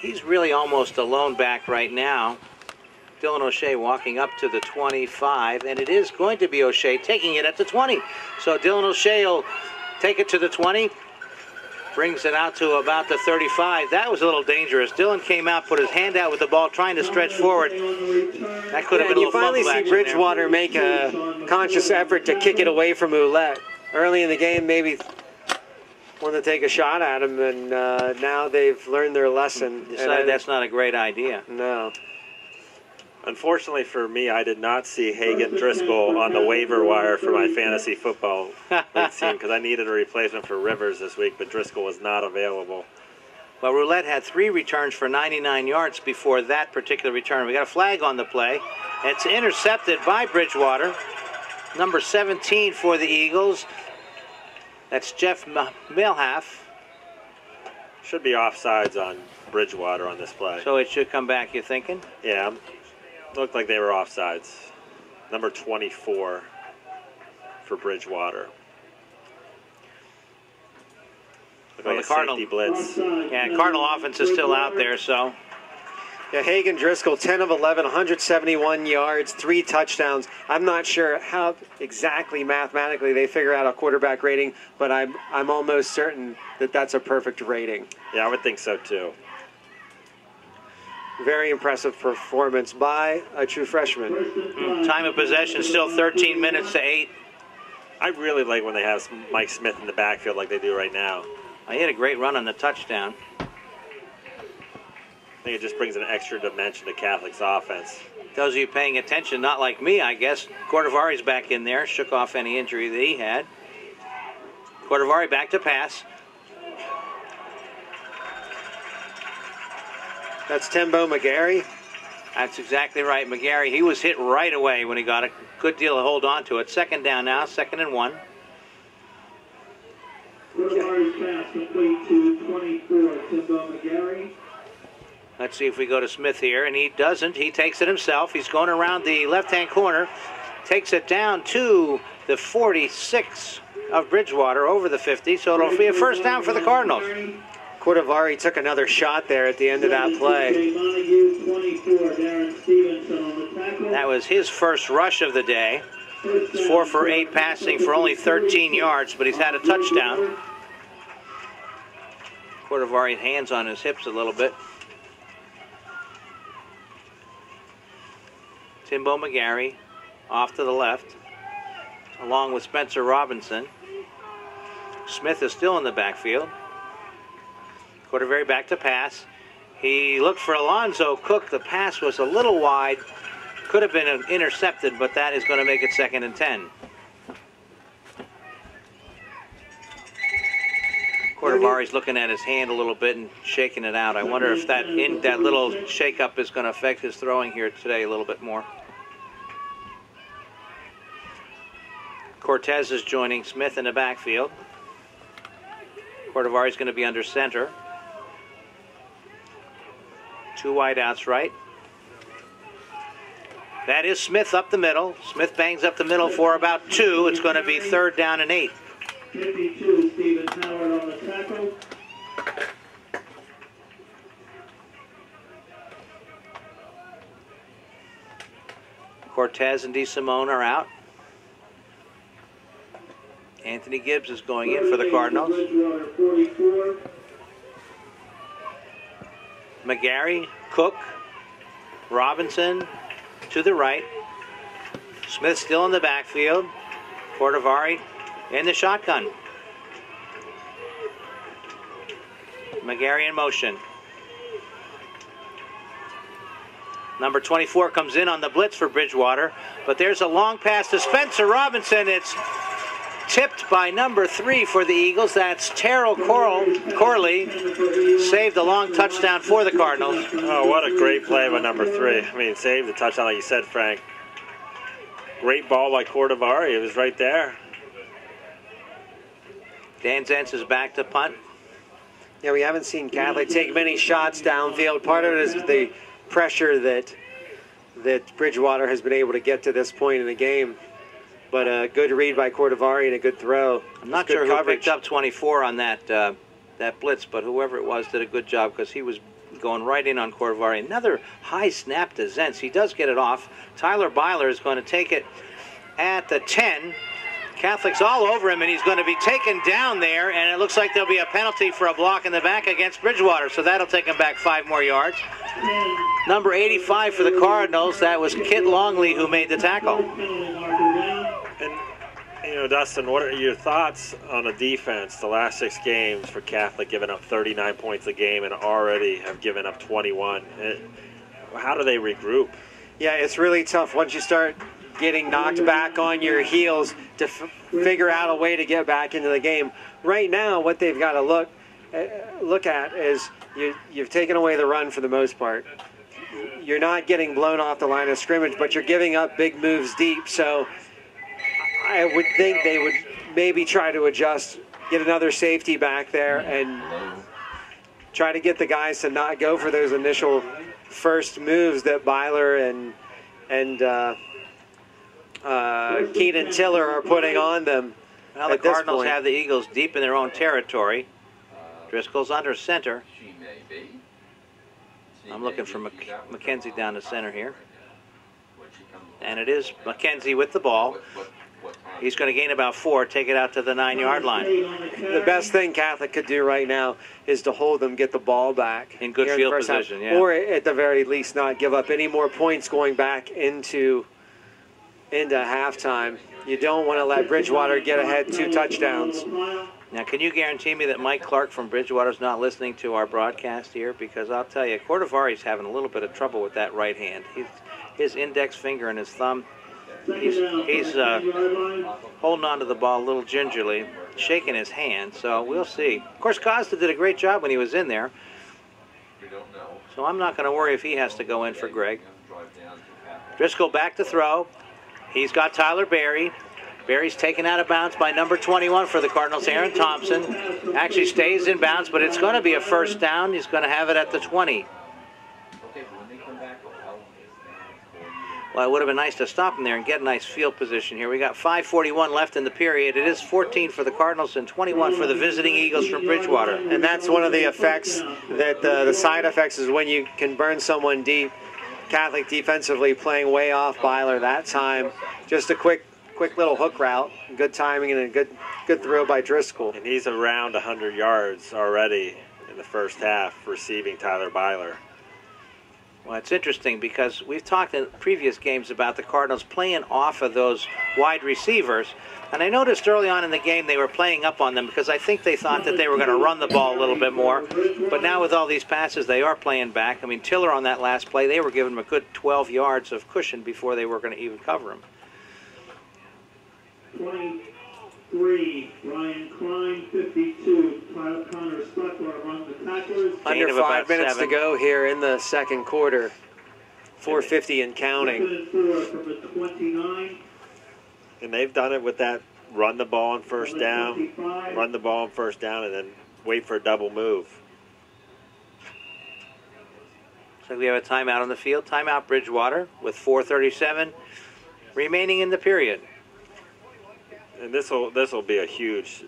He's really almost a lone back right now. Dylan O'Shea walking up to the 25, and it is going to be O'Shea taking it at the 20. So Dylan O'Shea will take it to the 20, brings it out to about the 35. That was a little dangerous. Dylan came out, put his hand out with the ball, trying to stretch forward. That could have been a little fumble action. You finally see Bridgewater make a conscious effort to kick it away from Ouellette. Early in the game, maybe wanted to take a shot at him, and now they've learned their lesson. Decided that's not a great idea. No. Unfortunately for me, I did not see Hagen Driscoll on the waiver wire for my fantasy football league team because I needed a replacement for Rivers this week, but Driscoll was not available. Well, Roulette had 3 returns for 99 yards before that particular return. We got a flag on the play. It's intercepted by Bridgewater. Number 17 for the Eagles. That's Jeff Milhaff. Should be offsides on Bridgewater on this play. So it should come back, you're thinking? Yeah. Looked like they were offsides. Number 24 for Bridgewater. Well, the Cardinal blitz. Yeah, Cardinal offense is still out there, so. Yeah, Hagen Driscoll, 10 of 11, 171 yards, 3 touchdowns. I'm not sure how exactly mathematically they figure out a quarterback rating, but I'm almost certain that that's a perfect rating. Yeah, I would think so too. Very impressive performance by a true freshman. Time of possession still 13 minutes to 8. I really like when they have Mike Smith in the backfield like they do right now. He had a great run on the touchdown. I think it just brings an extra dimension to Catholic's offense. Those of you paying attention, not like me, I guess. Cordovari's back in there, shook off any injury that he had. Cordovari back to pass. That's Timbo McGarry. That's exactly right, McGarry. He was hit right away when he got a good deal of hold on to it. Second down now, 2nd and 1. Cordovari's pass complete to 24, Timbo McGarry. Let's see if we go to Smith here, and he doesn't. He takes it himself. He's going around the left-hand corner, takes it down to the 46 of Bridgewater, over the 50, so it'll be a first down for the Cardinals. Cordovari took another shot there at the end of that play. That was his first rush of the day. He's 4 for 8 passing for only 13 yards, but he's had a touchdown. Cordovari hands on his hips a little bit. Timbo McGarry off to the left, along with Spencer Robinson. Smith is still in the backfield. Cordovari back to pass. He looked for Alonzo Cook. The pass was a little wide. Could have been intercepted, but that is going to make it 2nd and 10. Cordovari's looking at his hand a little bit and shaking it out. I wonder if that little shakeup is going to affect his throwing here today a little bit more. Cortez is joining Smith in the backfield. Cordovari's going to be under center. 2 wideouts right. That is Smith up the middle. Smith bangs up the middle for about 2. It's going to be 3rd down and 8. 52, Stephen Howard on the tackle. Cortez and DeSimone are out. Anthony Gibbs is going in for the Cardinals. McGarry, Cook, Robinson to the right. Smith still in the backfield. Cordovari in the shotgun. McGarry in motion. Number 24 comes in on the blitz for Bridgewater, but there's a long pass to Spencer Robinson. It's tipped by number 3 for the Eagles. That's Terrell Corley. Saved a long touchdown for the Cardinals. Oh, what a great play by number 3. I mean, saved the touchdown like you said, Frank. Great ball by Cordovari. It was right there. Dan Zentz is back to punt. Yeah, we haven't seen Catholic take many shots downfield. Part of it is the pressure that Bridgewater has been able to get to this point in the game. But a good read by Cordovari and a good throw. I'm not sure who picked up 24 on that blitz, but whoever it was did a good job because he was going right in on Corvari. Another high snap to Zentz. He does get it off. Tyler Byler is going to take it at the 10. Catholic's all over him, and he's going to be taken down there, and it looks like there'll be a penalty for a block in the back against Bridgewater, so that'll take him back 5 more yards. Number 85 for the Cardinals, that was Kit Longley who made the tackle. And, you know, Dustin, what are your thoughts on the defense the last 6 games for Catholic, giving up 39 points a game and already have given up 21? How do they regroup? Yeah, it's really tough once you start getting knocked back on your heels to figure out a way to get back into the game. Right now, what they've got to look at is you've taken away the run for the most part. You're not getting blown off the line of scrimmage, but you're giving up big moves deep. So I would think they would maybe try to adjust, get another safety back there, and try to get the guys to not go for those initial first moves that Byler and Keenan Tiller are putting on them. Well, the Cardinals have the Eagles deep in their own territory. Driscoll's under center. I'm looking for McKenzie down the center here. And it is McKenzie with the ball. He's going to gain about 4, take it out to the 9-yard line. The best thing Catholic could do right now is to hold them, get the ball back. In good field position, yeah. Or at the very least not give up any more points going back into halftime. You don't want to let Bridgewater get ahead 2 touchdowns. Now, can you guarantee me that Mike Clark from Bridgewater's not listening to our broadcast here? Because I'll tell you, Cordovari's having a little bit of trouble with that right hand. His index finger and his thumb, he's holding on to the ball a little gingerly, shaking his hand, so we'll see. Of course, Costa did a great job when he was in there, so I'm not going to worry if he has to go in for Greg. Driscoll back to throw. He's got Tyler Berry. Berry's taken out of bounds by number 21 for the Cardinals, Aaron Thompson. Actually stays in bounds, but it's going to be a first down. He's going to have it at the 20. Well, it would have been nice to stop him there and get a nice field position here. We got 5:41 left in the period. It is 14 for the Cardinals and 21 for the visiting Eagles from Bridgewater. And that's one of the effects, that the side effects is when you can burn someone deep. Catholic defensively playing way off Byler that time. Just a quick little hook route. Good timing and a good throw by Driscoll. And he's around 100 yards already in the first half receiving Tyler Byler. Well, it's interesting because we've talked in previous games about the Cardinals playing off of those wide receivers. And I noticed early on in the game they were playing up on them because I think they thought that they were going to run the ball a little bit more. But now with all these passes, they are playing back. I mean, Tiller on that last play, they were giving him a good 12 yards of cushion before they were going to even cover him. 23, Ryan Klein, 52, Kyle Connor Stuckler among the tacklers. Under 5 minutes to go here in the second quarter. 4:50 and counting. From the 29. And they've done it with that run the ball on first down, run the ball on first down, and then wait for a double move. So we have a timeout on the field. Timeout Bridgewater with 4:37 remaining in the period. And this will be a huge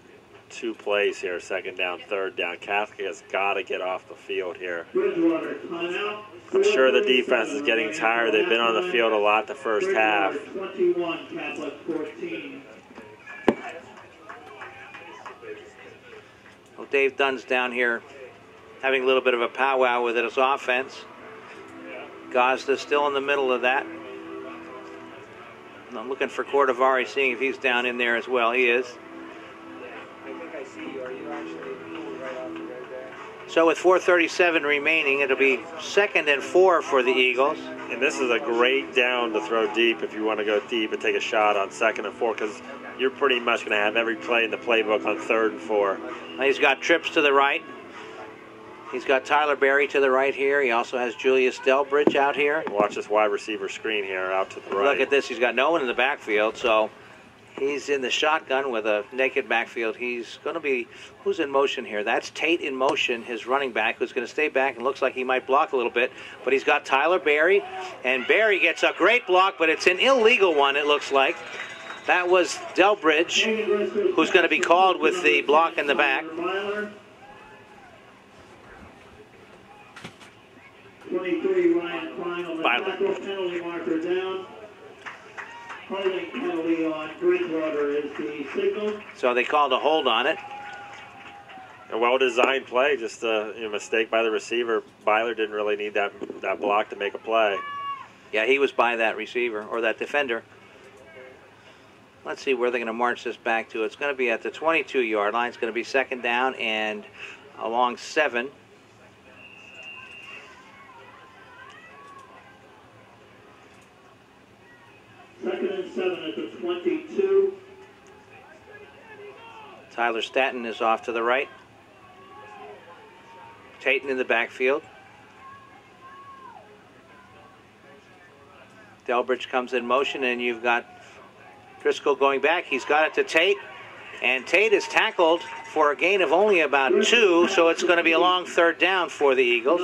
2 plays here, second down, third down. Catholic has got to get off the field here. I'm sure the defense is getting tired. They've been on the field a lot the first half. 21, Catholic 14. Well, Dave Dunn's down here having a little bit of a powwow with his offense. Gazda's still in the middle of that. And I'm looking for Cordovari, seeing if he's down in there as well. He is. I think I see you. Are you actually right off the road there? So with 4:37 remaining, it'll be 2nd and 4 for the Eagles. And this is a great down to throw deep if you want to go deep and take a shot on 2nd and 4, because you're pretty much going to have every play in the playbook on 3rd and 4. He's got trips to the right. He's got Tyler Berry to the right here. He also has Julius Delbridge out here. Watch this wide receiver screen here out to the right. Look at this. He's got no one in the backfield, so he's in the shotgun with a naked backfield. He's going to be, who's in motion here? That's Tate in motion, his running back, who's going to stay back and looks like he might block a little bit. But he's got Tyler Berry, and Berry gets a great block, but it's an illegal one, it looks like. That was Delbridge, who's going to be called with the block in the back. 23, Ryan Klein on the Byler. tackle. Penalty marker down. Holding penalty on Bridgewater is the signal. So they called a hold on it. A well-designed play, just a mistake by the receiver. Byler didn't really need that block to make a play. Yeah, he was by that receiver, or that defender. Let's see where they're going to march this back to. It's going to be at the 22-yard line. It's going to be second down and along 7. Second and 7 at the 22. Tyler Staton is off to the right. Tatum in the backfield. Delbridge comes in motion, and you've got Driscoll going back. He's got it to Tate, and Tate is tackled for a gain of only about 2, so it's going to be a long third down for the Eagles.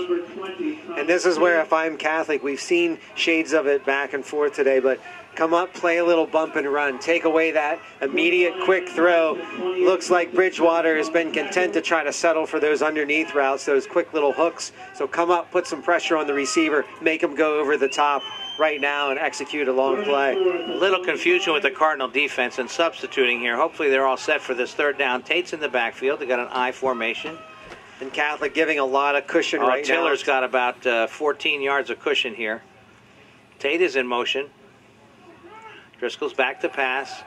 And this is where, if I'm Catholic, we've seen shades of it back and forth today, but come up, play a little bump and run. Take away that immediate quick throw. Looks like Bridgewater has been content to try to settle for those underneath routes, those quick little hooks. So come up, put some pressure on the receiver, make him go over the top right now and execute a long play. A little confusion with the Cardinal defense and substituting here. Hopefully they're all set for this third down. Tate's in the backfield. They got an I formation. And Catholic giving a lot of cushion right now. Tiller's got about 14 yards of cushion here. Tate is in motion. Driscoll's back to pass,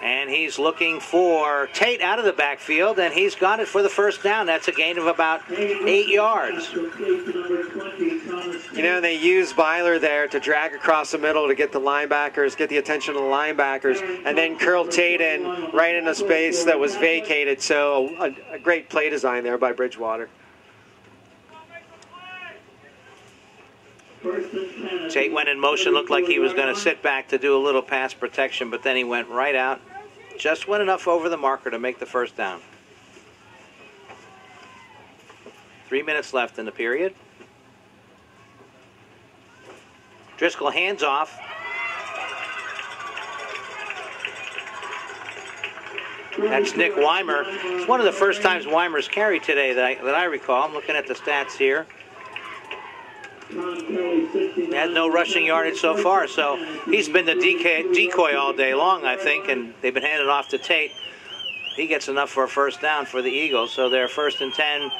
and he's looking for Tate out of the backfield, and he's got it for the first down. That's a gain of about 8 yards. You know, they use Byler there to drag across the middle to get the linebackers, get the attention of the linebackers, and then curl Tate in right in a space that was vacated. So a great play design there by Bridgewater. Tate went in motion, looked like he was going to sit back to do a little pass protection, but then he went right out. Just went enough over the marker to make the first down. 3 minutes left in the period. Driscoll hands off. That's Nick Weimer. It's one of the first times Weimer's carried today that I recall. I'm looking at the stats here. He had no rushing yardage so far, so he's been the decoy all day long, I think, and they've been handed off to Tate. He gets enough for a first down for the Eagles, so they're 1st and 10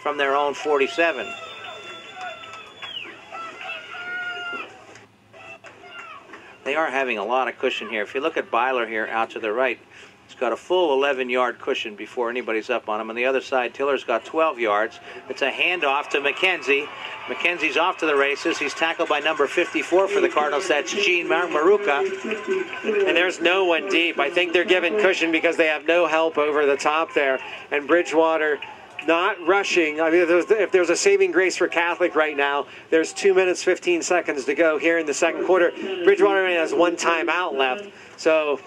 from their own 47. They are having a lot of cushion here. If you look at Byler here out to the right, he's got a full 11-yard cushion before anybody's up on him. On the other side, Tiller's got 12 yards. It's a handoff to McKenzie. McKenzie's off to the races. He's tackled by number 54 for the Cardinals. That's Gene Maruka. And there's no one deep. I think they're giving cushion because they have no help over the top there. And Bridgewater not rushing. I mean, if there's a saving grace for Catholic right now, there's 2 minutes, 15 seconds to go here in the second quarter. Bridgewater only has one timeout left. So...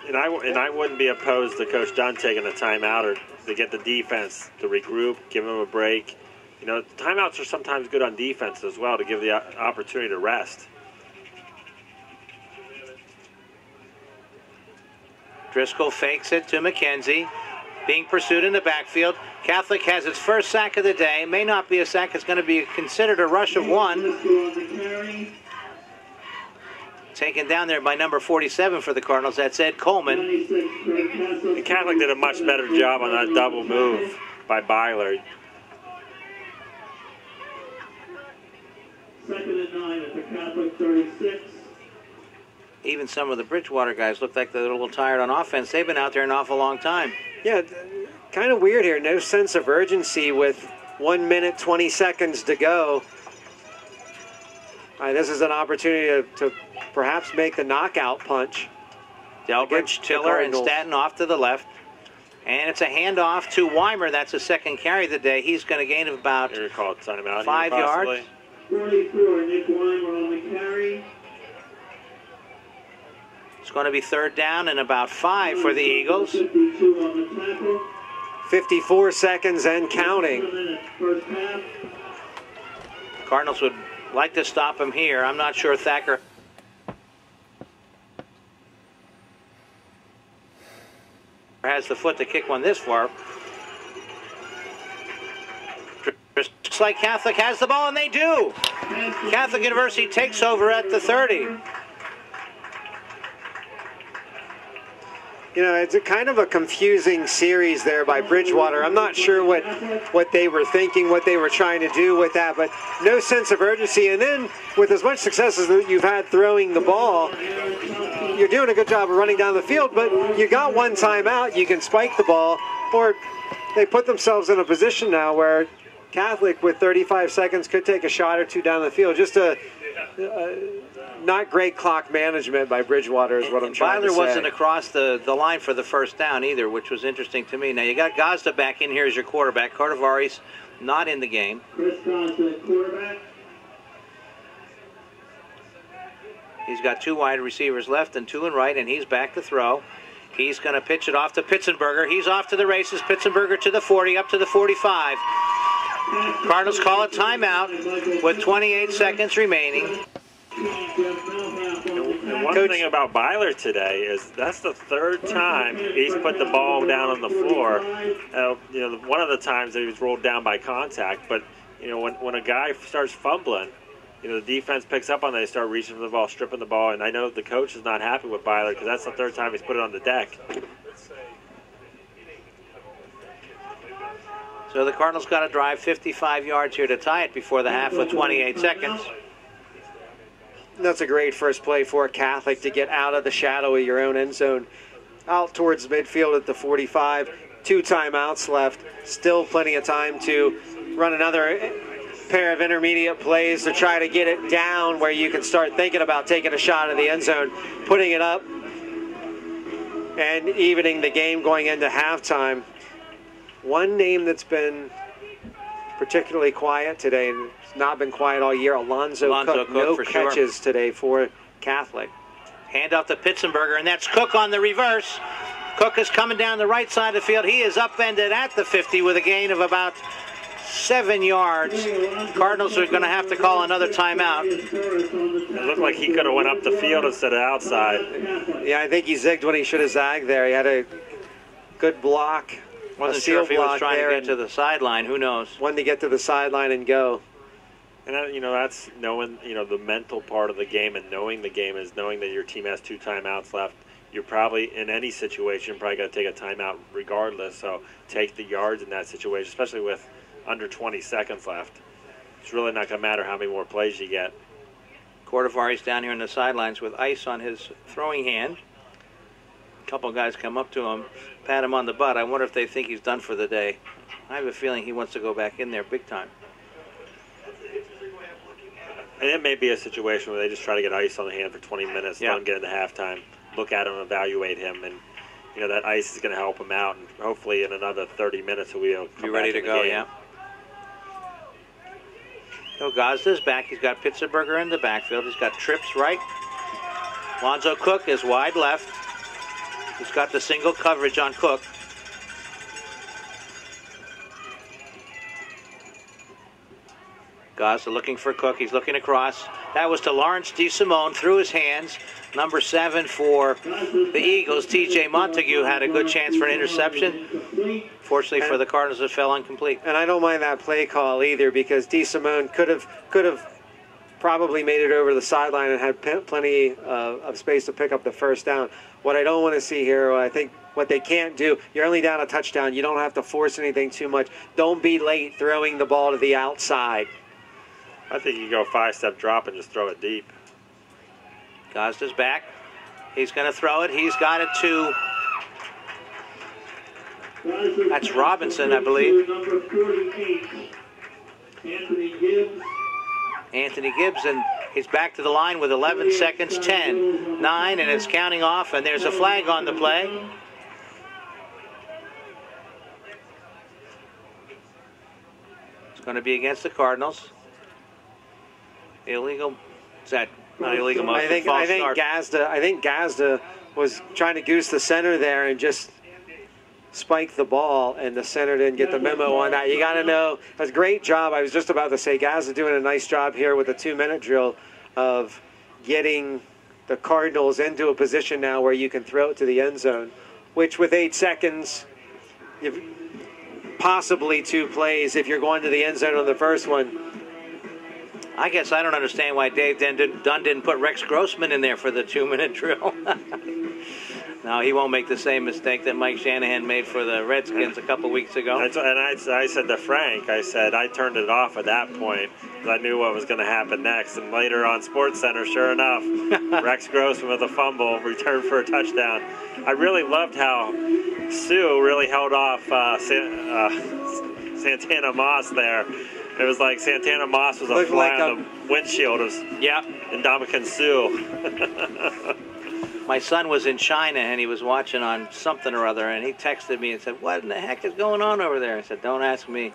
And I wouldn't be opposed to Coach Dunn taking a timeout or to get the defense to regroup, give them a break. You know, timeouts are sometimes good on defense as well to give the opportunity to rest. Driscoll fakes it to McKenzie. Being pursued in the backfield. Catholic has its first sack of the day. May not be a sack. It's going to be considered a rush of 1. Taken down there by number 47 for the Cardinals. That's Ed Coleman. The Catholic did a much better job on that double move by Byler. 2nd and 9 at the Catholic 36. Even some of the Bridgewater guys look like they're a little tired on offense. They've been out there an awful long time. Yeah, kind of weird here. No sense of urgency with 1 minute, 20 seconds to go. This is an opportunity to perhaps make the knockout punch. Delbridge, Tiller, and Staton off to the left. And it's a handoff to Weimer. That's a second carry of the day. He's going to gain about 5 yards. 44, Nick Weimer on the carry. It's going to be third down and about 5 for the Eagles. 52 on the tackle. 54 seconds and counting. First half. Cardinals would like to stop him here. I'm not sure Thacker has the foot to kick one this far. looks like Catholic has the ball, and they do. Catholic University takes over at the 30. You know, it's a kind of a confusing series there by Bridgewater. I'm not sure what they were thinking, what they were trying to do with that, but no sense of urgency. And then with as much success as you've had throwing the ball, you're doing a good job of running down the field, but you got one timeout, you can spike the ball, or they put themselves in a position now where Catholic with 35 seconds could take a shot or two down the field. Just a not great clock management by Bridgewater is what I'm trying to say. Byler wasn't across the line for the first down either, which was interesting to me. Now you got Gazda back in here as your quarterback. Cordovari's not in the game. Chris Gazda, quarterback. He's got 2 wide receivers left and 2 in right, and he's back to throw. He's going to pitch it off to Pitzenberger. He's off to the races. Pitzenberger to the 40, up to the 45. Cardinals call a timeout with 28 seconds remaining. And one thing about Byler today is that's the 3rd time he's put the ball down on the floor. You know, one of the times that he was rolled down by contact, but you know, when a guy starts fumbling, you know, the defense picks up on that. They start reaching for the ball, stripping the ball, and I know the coach is not happy with Byler because that's the 3rd time he's put it on the deck. So the Cardinals got to drive 55 yards here to tie it before the half with 28 seconds. That's a great first play for Catholic to get out of the shadow of your own end zone, out towards midfield at the 45. 2 timeouts left. Still plenty of time to run another pair of intermediate plays to try to get it down where you can start thinking about taking a shot at the end zone, putting it up, and evening the game going into halftime. One name that's been particularly quiet today, and it's not been quiet all year, Alonzo Cook. No catches today for Catholic. Hand off to Pitzenberger, and that's Cook on the reverse. Cook is coming down the right side of the field. He is upended at the 50 with a gain of about 7 yards. Cardinals are going to have to call another timeout. It looked like he could have went up the field instead of outside. Yeah, I think he zigged when he should have zagged there. He had a good block. Wasn't sure if he was trying to get to the sideline. Who knows? Wanted to get to the sideline and go. And, you know, that's knowing, you know, the mental part of the game, and knowing the game is knowing that your team has 2 timeouts left. You're probably, in any situation, probably got to take a timeout regardless. So take the yards in that situation, especially with under 20 seconds left. It's really not going to matter how many more plays you get. Cordovari's down here on the sidelines with ice on his throwing hand. A couple guys come up to him, pat him on the butt. I wonder if they think he's done for the day. I have a feeling he wants to go back in there big time. And it may be a situation where they just try to get ice on the hand for 20 minutes, let him get into halftime, look at him, evaluate him, and you know that ice is going to help him out. And hopefully in another 30 minutes he'll be ready to go. Yeah. So Gazda's back. He's got Pitzenberger in the backfield. He's got trips right. Lonzo Cook is wide left. He's got the single coverage on Cook. Gazda looking for Cook. He's looking across. That was to Lawrence DeSimone through his hands. Number 7 for the Eagles, T.J. Montague, had a good chance for an interception. Fortunately for the Cardinals, it fell incomplete. And I don't mind that play call either, because DeSimone could have probably made it over the sideline and had plenty of space to pick up the first down. What I don't want to see here, I think what they can't do, you're only down a touchdown. You don't have to force anything too much. Don't be late throwing the ball to the outside. I think you go 5-step drop and just throw it deep. Gazda's back. He's going to throw it. He's got it to... That's Robinson, I believe. Number 48, Anthony Gibbs. Anthony Gibbs, and he's back to the line with 11 seconds, 10, 9, and it's counting off, and there's a flag on the play. It's going to be against the Cardinals. Illegal. Is that not illegal motion? I think Gazda was trying to goose the center there and just spiked the ball, and the center didn't get the memo on that. You got to know, that's a great job. I was just about to say, Gazda doing a nice job here with the 2-minute drill of getting the Cardinals into a position now where you can throw it to the end zone, which with 8 seconds, possibly 2 plays if you're going to the end zone on the first one. I guess I don't understand why Dave Dunn didn't put Rex Grossman in there for the 2-minute drill. No, he won't make the same mistake that Mike Shanahan made for the Redskins a couple weeks ago. And I said to Frank, I said I turned it off at that point because I knew what was going to happen next. And later on SportsCenter, sure enough, Rex Grossman with a fumble, returned for a touchdown. I really loved how Sue really held off Santana Moss there. It was like Santana Moss was a fly on the windshield of Ndamukong Suh. My son was in China, and he was watching on something or other, and he texted me and said, "What in the heck is going on over there?" I said, "Don't ask me."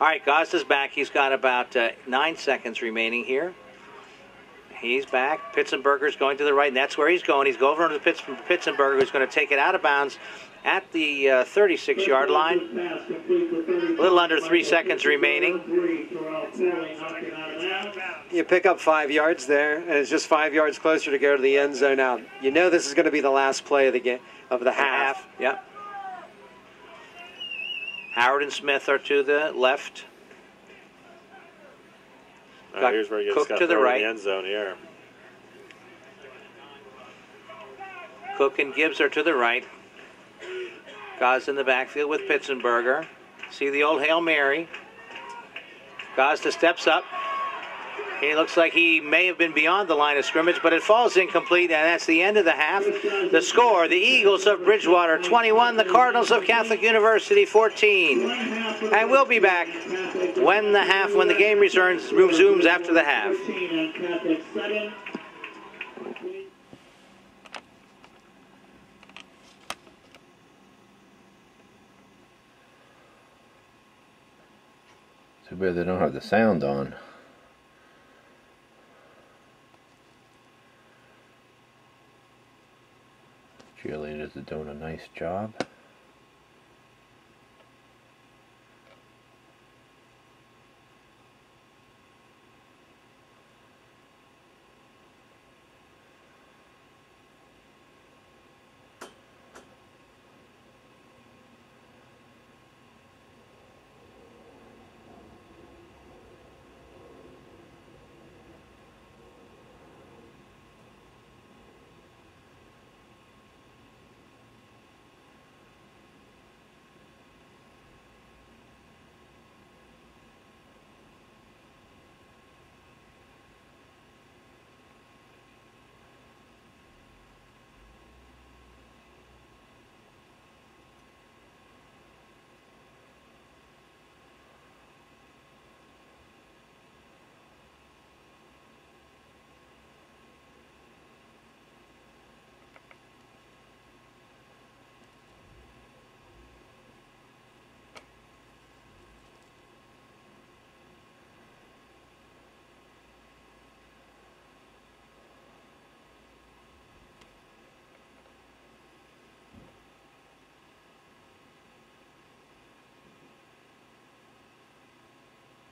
All right, Gazda's back. He's got about 9 seconds remaining here. He's back. Pitzenberger's going to the right, and that's where he's going. He's going over to Pitzenberger, who's going to take it out of bounds at the 36-yard line. A little under 3 seconds remaining. You pick up 5 yards there, and it's just 5 yards closer to go to the end zone now. You know this is going to be the last play of the game, of the half. Yep. Howard and Smith are to the left. Here's where he gets Cook to the right. In the end zone here. Cook and Gibbs are to the right. Gazda in the backfield with Pitzenberger. See the old Hail Mary. Gazda steps up. He looks like he may have been beyond the line of scrimmage, but it falls incomplete, and that's the end of the half. The score, the Eagles of Bridgewater 21, the Cardinals of Catholic University 14. And we'll be back when the game resumes after the half. Too bad they don't have the sound on. Cheerleaders are doing a nice job.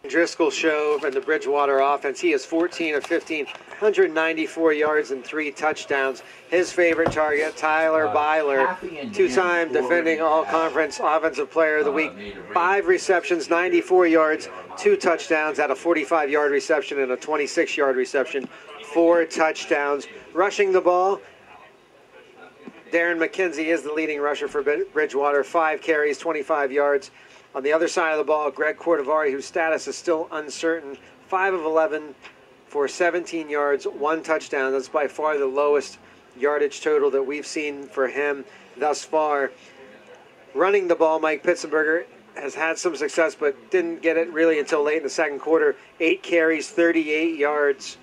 Driscoll show and the Bridgewater offense. He is 14 of 15, 194 yards and 3 touchdowns. His favorite target, Tyler Byler, 2-time defending all-conference offensive player of the week. 5 receptions, 94 yards, 2 touchdowns at a 45-yard reception and a 26-yard reception. 4 touchdowns. Rushing the ball, Darren McKenzie is the leading rusher for Bridgewater. 5 carries, 25 yards. On the other side of the ball, Greg Cordovari, whose status is still uncertain, 5 of 11 for 17 yards, 1 touchdown. That's by far the lowest yardage total that we've seen for him thus far. Running the ball, Mike Pitzenberger has had some success, but didn't get it really until late in the second quarter. 8 carries, 38 yards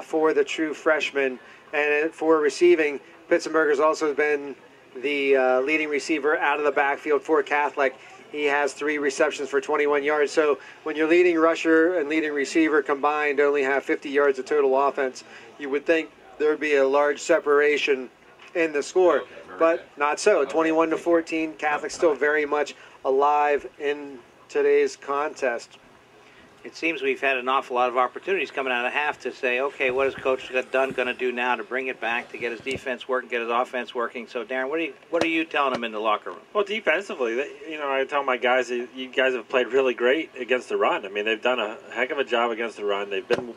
for the true freshman. And for receiving, Pitzenberger's also been the leading receiver out of the backfield for Catholic. He has 3 receptions for 21 yards. So when your leading rusher and leading receiver combined only have 50 yards of total offense, you would think there would be a large separation in the score. But not so. 21-14. Catholic still very much alive in today's contest. It seems we've had an awful lot of opportunities coming out of the half to say, okay, what is Coach Dunn going to do now to bring it back, to get his defense working, get his offense working? So, Darren, what are you telling him in the locker room? Well, defensively, I tell my guys, you guys have played really great against the run. I mean, they've done a heck of a job against the run. They've been,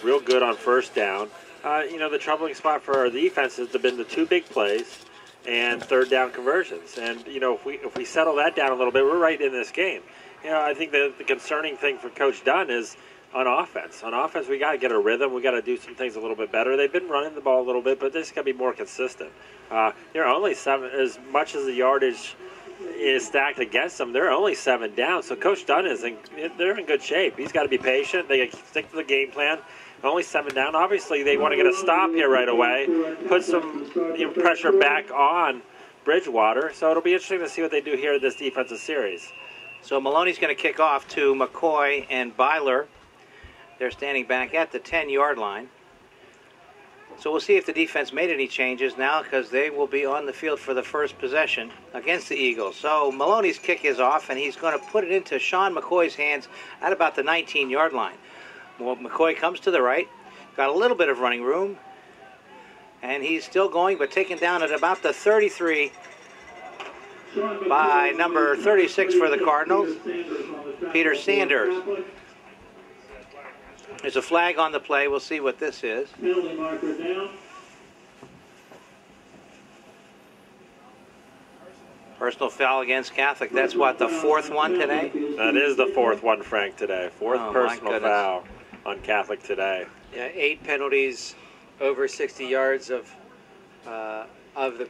real good on first down. The troubling spot for our defense has been the 2 big plays and third down conversions. And, if we settle that down a little bit, we're right in this game. I think the concerning thing for Coach Dunn is on offense. On offense, we got to get a rhythm. We got to do some things a little bit better. They've been running the ball a little bit, but they just got to be more consistent. They're only 7, as much as the yardage is stacked against them. They're only 7 down. So Coach Dunn they're in good shape. He's got to be patient. They stick to the game plan. Only 7 down. Obviously, they want to get a stop here right away. Put some pressure back on Bridgewater. So it'll be interesting to see what they do here in this defensive series. So Maloney's going to kick off to McCoy and Byler. They're standing back at the 10-yard line. So we'll see if the defense made any changes now, because they will be on the field for the first possession against the Eagles. So Maloney's kick is off, and he's going to put it into Sean McCoy's hands at about the 19-yard line. Well, McCoy comes to the right, got a little bit of running room, and he's still going, but taken down at about the 33 by number 36 for the Cardinals, Peter Sanders. There's a flag on the play. We'll see what this is. Personal foul against Catholic. That's what, the 4th one today? That is the 4th one, Frank, today. 4th personal foul on Catholic today. Yeah, 8 penalties, over 60 yards of the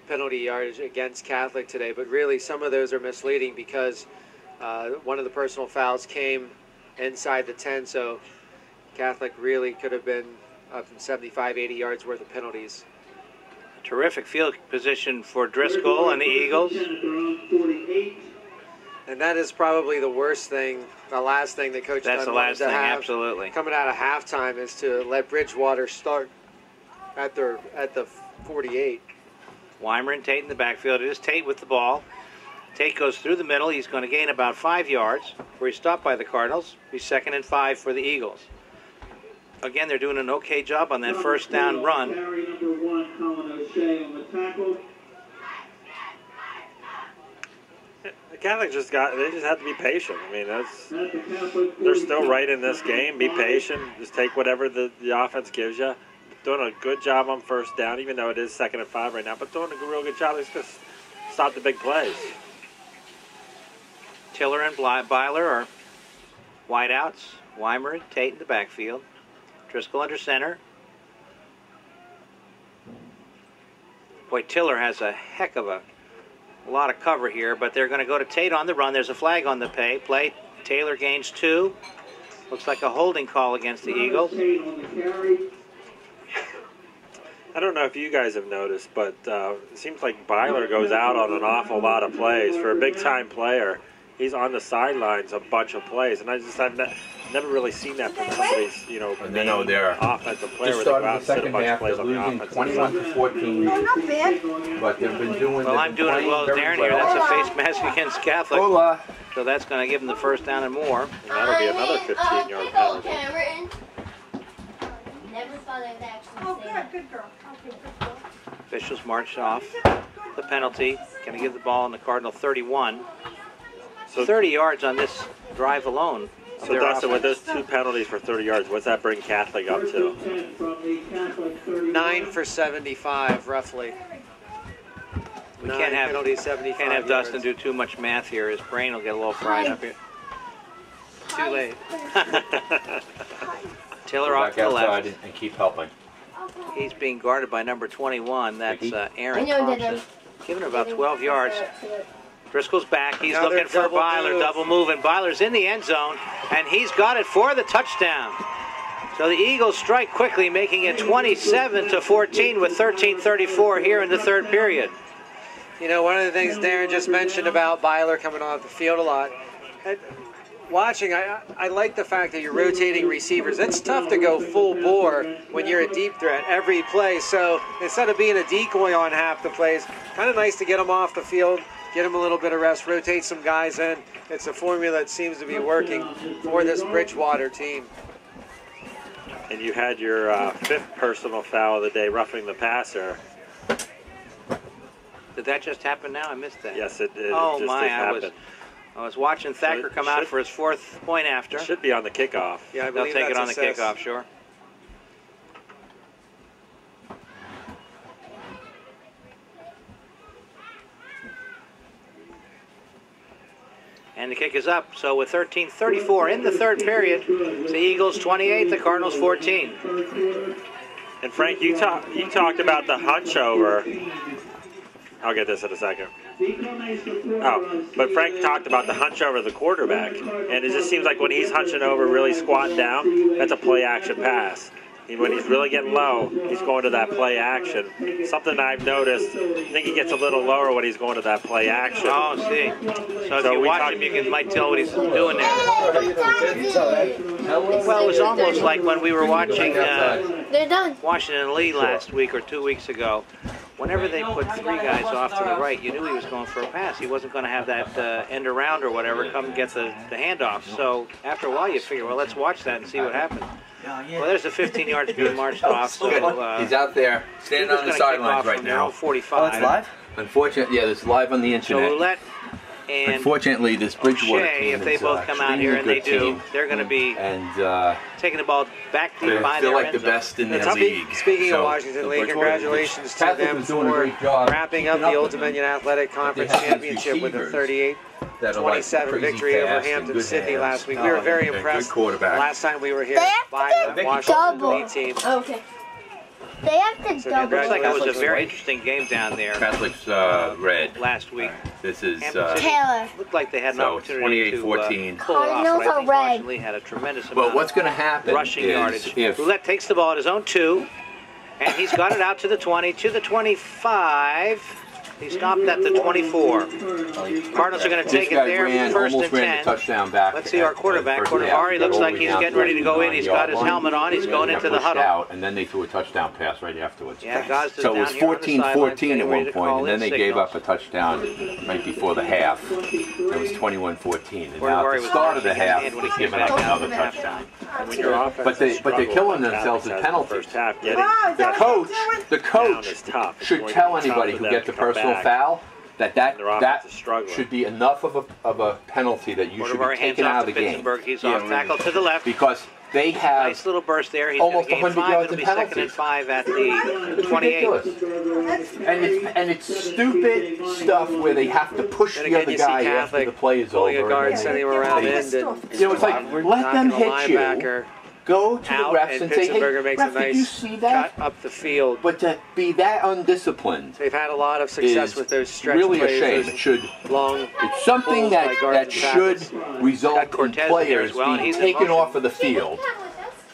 penalty yardage against Catholic today, but really some of those are misleading because one of the personal fouls came inside the 10, so Catholic really could have been up in 75, 80 yards worth of penalties. Terrific field position for Driscoll and the Eagles. And that is probably the worst thing, the last thing that Coach Dunn That's the last thing, have absolutely. Coming out of halftime is to let Bridgewater start at the 48. Weimer and Tate in the backfield. It is Tate with the ball. Tate goes through the middle. He's going to gain about 5 yards where he's stopped by the Cardinals. He's 2nd and 5 for the Eagles. Again, they're doing an okay job on that first down run. Carry number 1, Colin O'Shea on the tackle. The Catholic they just have to be patient. I mean, they're still right in this game. Be patient. Just take whatever the offense gives you. Doing a good job on first down, even though it is 2nd and 5 right now, but doing a real good job. It's just stop the big plays. Tiller and Byler are wideouts. Weimer and Tate in the backfield. Driscoll under center. Boy, Tiller has a heck of a lot of cover here, but they're going to go to Tate on the run. There's a flag on the play. Taylor gains 2. Looks like a holding call against the Eagles. I don't know if you guys have noticed, but it seems like Byler goes out on an awful lot of plays. For a big-time player, he's on the sidelines a bunch of plays, and I've never really seen that from somebody's, offensive player. Just started the second half, they're losing 21-14, but they've been doing. Well, I'm doing as well as Darren here. That's a face mask against Catholic. Hola. So that's going to give them the first down and more. And that'll be another 15-yard penalty. Never thought I'd actually Good girl. Okay, good girl. Officials march off the penalty. Going to give the ball in the Cardinal 31. So 30 yards on this drive alone. So Dustin, with those 2 penalties for 30 yards, what's that bring Catholic up to? 9 for 75, roughly. We can't have Dustin do too much math here. His brain will get a little fried up here. Too late. Tiller off to the left. And keep helping. He's being guarded by number 21. That's Aaron I know, Thompson. Giving him about 12 yards. Driscoll's back. He's Another looking for Byler. Double move, and Byler's in the end zone, and he's got it for the touchdown. So the Eagles strike quickly, making it 27-14 with 13:34 here in the third period. You know, one of the things Darren just mentioned about Byler coming off the field a lot. Watching, I like the fact that you're rotating receivers. It's tough to go full bore when you're a deep threat every play. So instead of being a decoy on half the plays, kind of nice to get them off the field, get him a little bit of rest, rotate some guys in. It's a formula that seems to be working for this Bridgewater team. And you had your 5th personal foul of the day, roughing the passer. Did that just happen now? I missed that. Yes, it Oh just my! did I happen. was watching Thacker come out for his 4th point after. It should be on the kickoff. Yeah, I They'll believe take it on the that's kickoff, sure. And the kick is up. So with 13:34 in the 3rd period, it's the Eagles 28, the Cardinals 14. And Frank, you talked about the hunch over. I'll get this in a second. Oh, but Frank talked about the hunch over the quarterback, and it just seems like when he's hunching over, really squatting down, that's a play action pass. And when he's really getting low, he's going to that play action. Something I've noticed, I think he gets a little lower when he's going to that play action. Oh, see. So if you watch him, you might tell what he's doing there. Well, it was almost like when we were watching Washington Lee last week or 2 weeks ago. Whenever they put 3 guys off to the right, you knew he was going for a pass. He wasn't going to have that end around or whatever come get the handoff. So after a while, you figure, well, let's watch that and see what happens. Well, there's the 15 yards being marched off. So, He's out there, standing on the sidelines right now. 45. Oh, it's live? Unfortunately, yeah, it's live on the So internet. Roulette and Unfortunately, this Bridgewater O'Shea, team if they is both come out extremely here and they good do, team. they're going to be And taking the ball back deep they're by their like end the zone. best in the Speaking- league. Speaking So, of Washington the League, Bridgewater- congratulations to Catholic them is doing a for great job wrapping up keeping the with Old Dominion Athletic Conference have these Championship with a receivers 38 that are like 27 crazy victory over fast and Hampton good Sydney hands. last week. We were very and impressed Good quarterback. last time we were here They have by to the get Washington double. League team. Okay. They have to So double. Looks like it was a Catholics very white. interesting game down there Catholics red. last week. This is Hampton City Taylor. looked like they had an so opportunity to 28-14. pull it off, Cardinals but I are think red. Washington Lee had a tremendous But amount what's of going to happen rushing is yardage. if Roulette takes the ball at his own 2, and he's got it out to the 20, to the 25. He stopped at the 24. Cardinals are going to take it there, first and 10. Touchdown back. Let's see our quarterback. Quarterback looks like he's getting ready to go in. He's got his helmet on. He's going into the huddle. Out, and then they threw a touchdown pass right afterwards. Yeah, Gazda's So it was down here on the sidelines 14-14 getting at ready one to point, call and then in they gave signals. up a touchdown right before the half. It was 21-14. And now Quarterback at the was start of the rushing his half, hand when they he give came up back out another at touchdown. And when your offense But they're struggle, killing like themselves Catholics with has in the penalties. First half, getting The coach down is tough. It's should going to tell be tough anybody for who them gets to a come personal back. foul that Their offense is struggling. should be enough of a penalty that you should be Quarterback hands taken out off of to the game. Pittsburgh. He's off tackle to the left. Because they have Nice little burst there. He's going almost to gain 100 5. yards It'll in be second and penalties. 5 at the It's 28. ridiculous. And it's stupid stuff where they have to push And the again, other you see guy after Catholic the play is pulling over. a guard, and sending him around they- end, and You know, it's like, let them hit you. linebacker Go to the out, refs and and say, hey, Pittsburgh makes a ref, did you nice see that? cut up the field. But to be that undisciplined They've had a lot of success is with those stretch really a plays, shame. those It should. long It's something pulls by that guards and should tackles. result Got in Cortez in there players as well, and being he's in taken motion. off of the field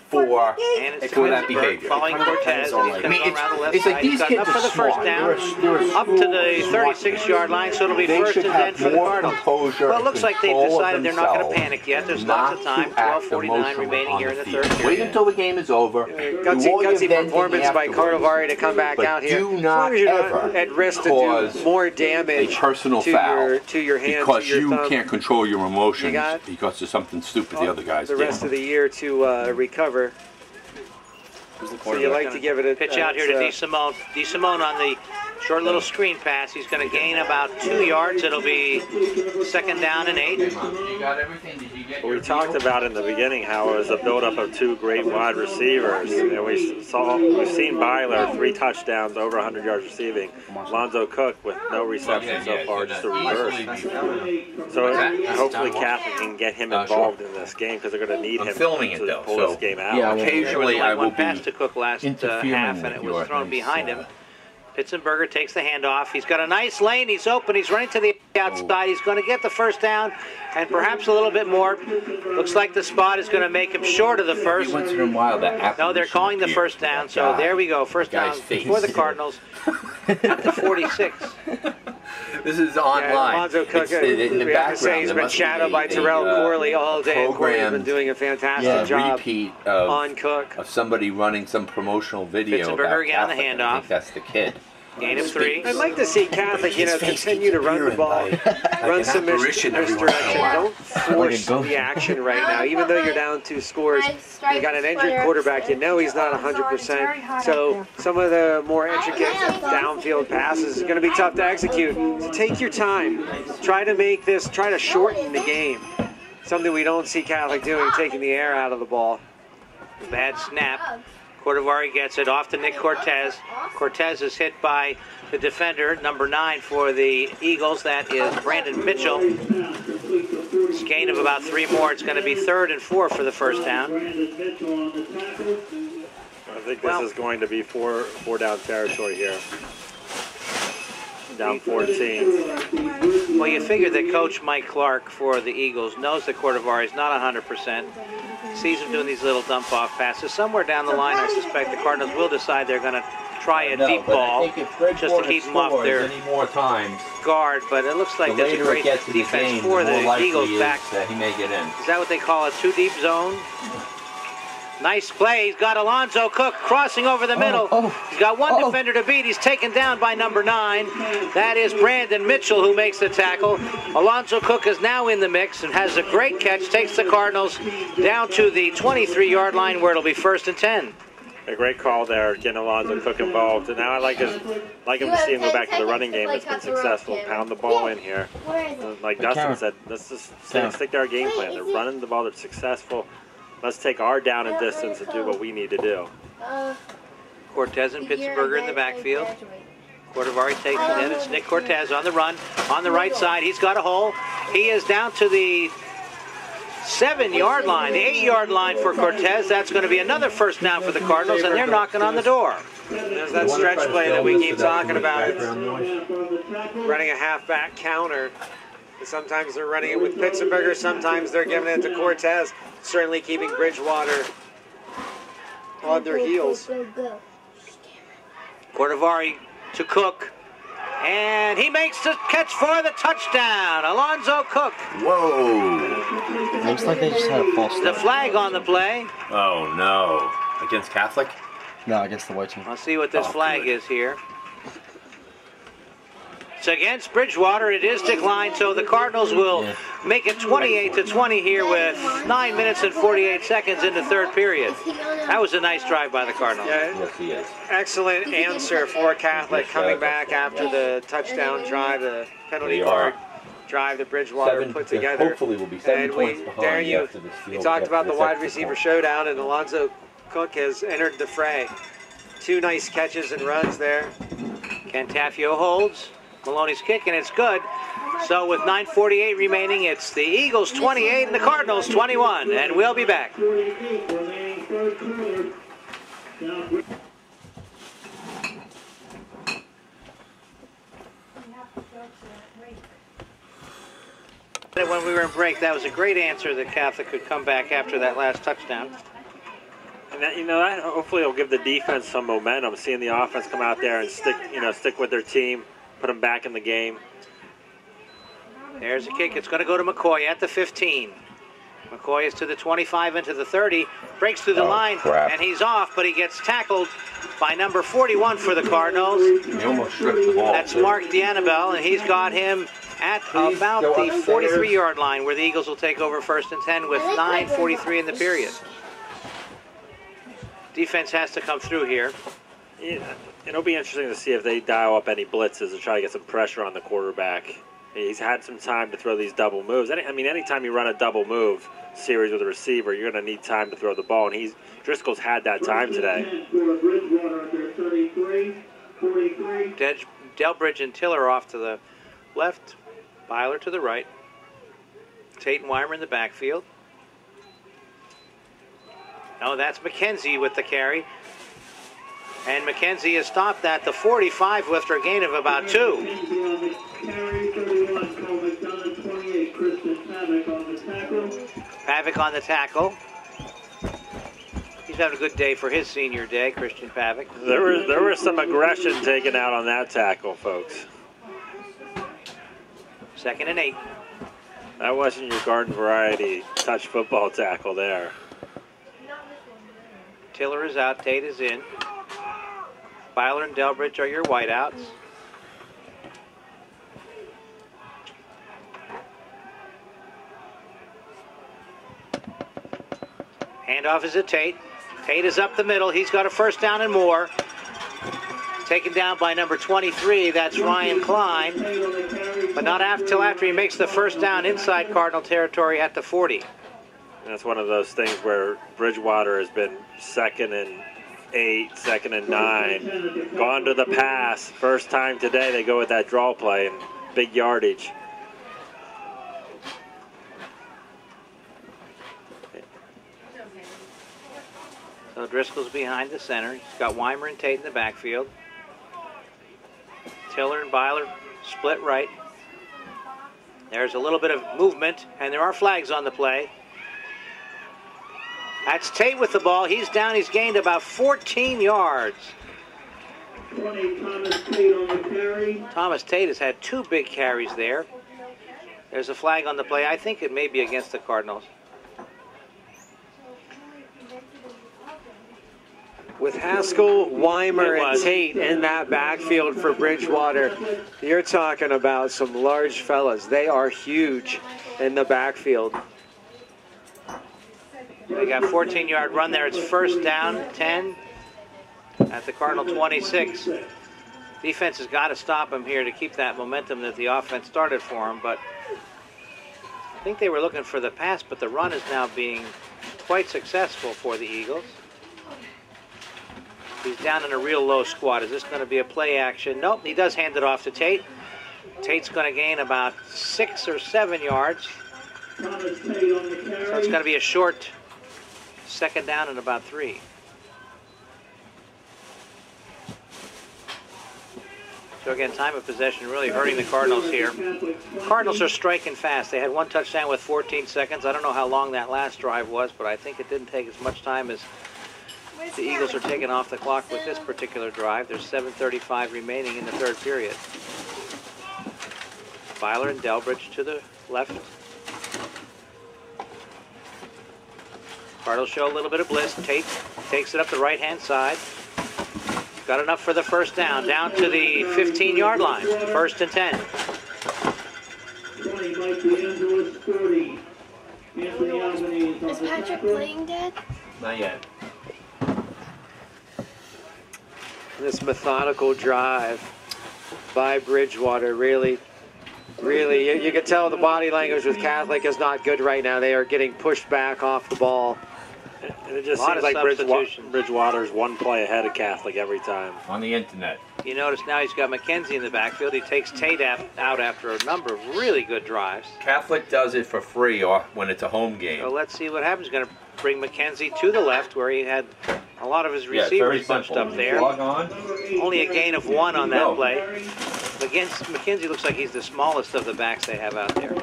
for And it's for that Pittsburgh behavior. following Cortez, and he's I going to mean, go around the left it's like side. these He's got kids enough are for the first smart. down, They're a up to the smart 36-yard line, so it'll be They first should and have 10 for the more Cardinals. composure Well, it and looks like they've control of decided they're not going to themselves, panic yet. There's not lots of time, to act 12:49 emotionally remaining on here in the the third field. Wait period. until the game is over. Do all your Gutsy venting performance by afterwards. Carnovari to come back But out here. do As not long as you're ever not at risk to cause do more a damage personal to foul your hand, because to your you thumb, can't control your emotions got because of something stupid the other guys the did. rest of the year to recover. So you like to give it a Pitch out here to DeSimone. DeSimone on the short little screen pass. He's going to gain about 2 yards. It'll be second down and 8. You got everything? Did you get We talked about in the beginning how it was a buildup of 2 great wide receivers, and we've seen Byler 3 touchdowns, over 100 yards receiving. Lonzo Cook with no reception so far, just a reverse. So hopefully Catholic can get him involved in this game because they're going to need him to pull this game out. Yeah, occasionally I will One pass be to Cook last interfering half, and with it your was thrown nice, behind him. Pitzenberger takes the handoff. He's got a nice lane. He's open. He's running to the outside. He's going to get the first down and perhaps a little bit more. Looks like the spot is going to make him short of the first. Once in a while, that No, they're calling the first down. So there we go. First down for the Cardinals at the 46. This is online. Lonzo Cook, in the we have to say, background, he's there been must be shadowed by a, Terrell Corley all day. And Corley's been programmed, doing a fantastic job repeat on Cook. of somebody running some promotional video Pitzenberger about again on the Catholic, and I handoff. think that's the kid. Gain of 3. I'd like to see Catholic, continue to run the ball, run some misdirection. Don't force the action right now. Even though you're down 2 scores, you got an injured quarterback. You know he's not 100%. So some of the more intricate downfield passes is going to be tough to execute. So take your time. Try to shorten the game. Something we don't see Catholic doing, taking the air out of the ball. Bad snap. Cordovari gets it off to Nick Cortez. Cortez is hit by the defender, number 9 for the Eagles. That is Brandon Mitchell. It's a gain of about 3 more. It's going to be 3rd and 4 for the first down. I think this is going to be four down territory here. Down 14. Well, you figure that Coach Mike Clark for the Eagles knows that Cordovari is not 100%. Sees him doing these little dump-off passes. Somewhere down the line, I suspect the Cardinals will decide they're going to try a deep ball just to keep them off their guard. But it looks like that's a great defense for the Eagles back. He may get in. Is that what they call a 2-deep zone? Nice play. He's got Alonzo Cook crossing over the middle. He's got one defender to beat. He's taken down by number 9. That is Brandon Mitchell who makes the tackle. Alonzo Cook is now in the mix and has a great catch. Takes the Cardinals down to the 23-yard line where it'll be 1st and 10. A great call there, getting Alonzo Cook involved. And now I like him to see him go back to the running game that's been successful. Pound the ball in here. Like Dustin said, let's just stick to our game plan. They're running the ball. They're successful. Let's take our down and distance and do what we need to do. Cortez and Pittsburgher in the backfield. Cordovari takes it in. It's Nick Cortez on the run. On the right side, he's got a hole. He is down to the 7-yard line, the 8-yard line for Cortez. That's going to be another first down for the Cardinals, and they're knocking on the door. There's that stretch play that we keep talking about. Running a halfback counter. Sometimes they're running it with Pittsburgher, sometimes they're giving it to Cortez. Certainly keeping Bridgewater on their heels. Cordovari to Cook. And he makes the catch for the touchdown. Alonzo Cook. Whoa. Looks like they just had a false start. The flag on the play. Oh, no. Against Catholic? No, against the white team. I'll see what this flag is here. It's against Bridgewater. It is declined, so the Cardinals will make it 28-20 here with 9 minutes and 48 seconds in the 3rd period. That was a nice drive by the Cardinals. Yes, he is. Excellent answer for Catholic coming back after the touchdown drive, the penalty card drive that Bridgewater put together. Hopefully we'll be 7 points behind after this field. You talked about the wide receiver showdown, and Alonzo Cook has entered the fray. 2 nice catches and runs there. Cantafio holds. Maloney's kick, and it's good. So with 9:48 remaining, it's the Eagles 28 and the Cardinals 21, and we'll be back. When we were in break, that was a great answer that Catholic could come back after that last touchdown. And that, that hopefully will give the defense some momentum, seeing the offense come out there and stick with their team. Put them back in the game. There's a kick. It's going to go to McCoy at the 15. McCoy is to the 25 into the 30. Breaks through the line, and he's off, but he gets tackled by number 41 for the Cardinals. He almost stripped the ball. That's Mark D'Annabelle, and he's got him at about the 43-yard line where the Eagles will take over 1st and 10 with 9:43 in the period. Defense has to come through here. Yeah. It'll be interesting to see if they dial up any blitzes to try to get some pressure on the quarterback. He's had some time to throw these double moves. Anytime you run a double move series with a receiver, you're going to need time to throw the ball, and Driscoll's had that time today. Delbridge and Tiller off to the left, Byler to the right. Tate and Weimer in the backfield. No, that's McKenzie with the carry. And McKenzie is stopped at the 45 after a gain of about 2. Pavick on the tackle. He's having a good day for his senior day, Christian Pavick. There was some aggression taken out on that tackle, folks. 2nd and 8. That wasn't your garden variety touch football tackle there. Tiller is out, Tate is in. Byler and Delbridge are your whiteouts. Handoff is to Tate. Tate is up the middle. He's got a first down and more. Taken down by number 23. That's Ryan Klein. But not until after he makes the first down inside Cardinal territory at the 40. That's one of those things where Bridgewater has been 2nd and 8, 2nd and 9. Gone to the pass. First time today they go with that draw play and big yardage. So Driscoll's behind the center. He's got Weimer and Tate in the backfield. Tiller and Byler split right. There's a little bit of movement, and there are flags on the play. That's Tate with the ball. He's down. He's gained about 14 yards. 20, Thomas Tate on the carry. Thomas Tate has had 2 big carries there. There's a flag on the play. I think it may be against the Cardinals. With Haskell, Weimer, and Tate in that backfield for Bridgewater, you're talking about some large fellas. They are huge in the backfield. They got a 14-yard run there. It's first down, 10 at the Cardinal 26. Defense has got to stop him here to keep that momentum that the offense started for him. But I think they were looking for the pass, but the run is now being quite successful for the Eagles. He's down in a real low squat. Is this going to be a play action? Nope, he does hand it off to Tate. Tate's going to gain about 6 or 7 yards. So it's going to be a short second down and about 3. So again, time of possession really hurting the Cardinals here. Cardinals are striking fast. They had 1 touchdown with 14 seconds. I don't know how long that last drive was, but I think it didn't take as much time as the Eagles are taking off the clock with this particular drive. There's 7:35 remaining in the 3rd period. Byler and Delbridge to the left. Cardinals show a little bit of bliss. Tate takes it up the right-hand side. Got enough for the first down. Down to the 15-yard line. 1st and 10. 20, Mike DeAngelis, 40. Anthony Albanese. Is Patrick playing, Dad? Not yet. This methodical drive by Bridgewater really, you can tell the body language with Catholic is not good right now. They are getting pushed back off the ball. And it just seems like Bridgewater's 1 play ahead of Catholic every time. On the internet. You notice now he's got McKenzie in the backfield. He takes Tate out after a number of really good drives. Catholic does it for free or when it's a home game. So let's see what happens. He's going to bring McKenzie to the left where he had a lot of his receivers bunched up there. Log on. Only a gain of 1 on that play. McKenzie looks like he's the smallest of the backs they have out there.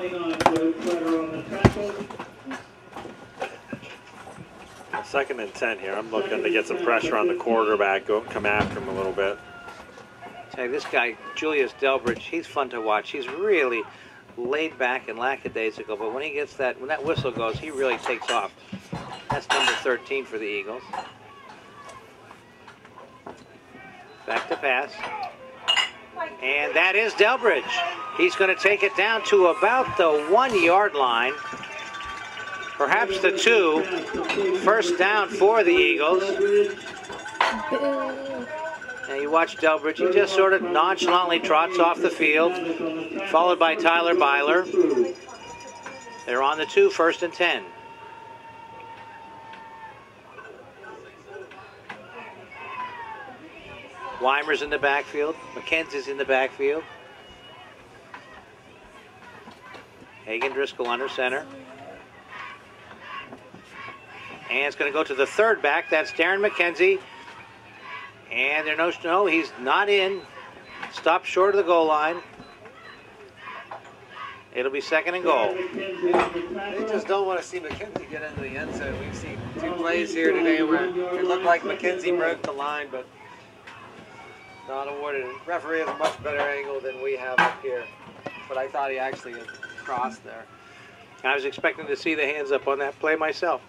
2nd and 10 here. I'm looking to get some pressure on the quarterback, come after him a little bit. Hey, this guy, Julius Delbridge, he's fun to watch. He's really laid back and lackadaisical, but when that whistle goes, he really takes off. That's number 13 for the Eagles. Back to pass. And that is Delbridge. He's going to take it down to about the 1-yard line. Perhaps the 2. First down for the Eagles. Now you watch Delbridge. He just sort of nonchalantly trots off the field, followed by Tyler Byler. They're on the 2, 1st and 10. Weimer's in the backfield. McKenzie's in the backfield. Hagan Driscoll under center. And it's going to go to the 3rd back. That's Darren McKenzie. And no, he's not in. Stopped short of the goal line. It'll be 2nd and goal. They just don't want to see McKenzie get into the end zone. We've seen 2 plays here today where it looked like McKenzie broke the line, but not awarded. The referee has a much better angle than we have up here. But I thought he actually had crossed there. I was expecting to see the hands up on that play myself.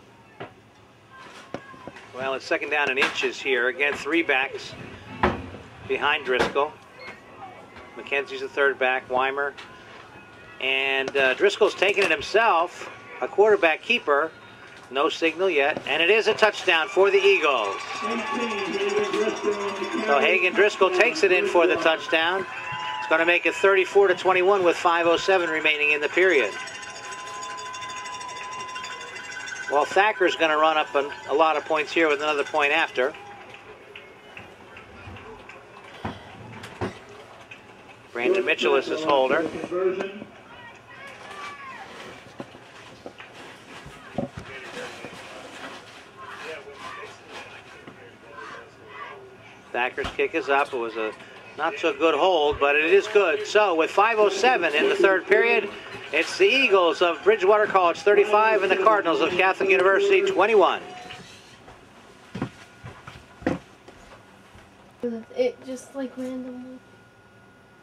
Well, it's 2nd down and inches here. Again, 3 backs. behind Driscoll. McKenzie's the third back, Weimer. And Driscoll's taking it himself, a quarterback keeper. No signal yet, and it is a touchdown for the Eagles. So Hagen Driscoll takes it in for the touchdown. It's going to make it 34-21 with 5:07 remaining in the period. Well, Thacker's going to run up a lot of points here with another point after. Brandon Mitchell is his holder. Thacker's kick is up. It was a not so good hold, but it is good. So with 5:07 in the third period, it's the Eagles of Bridgewater College 35 and the Cardinals of Catholic University 21. It just like randomly.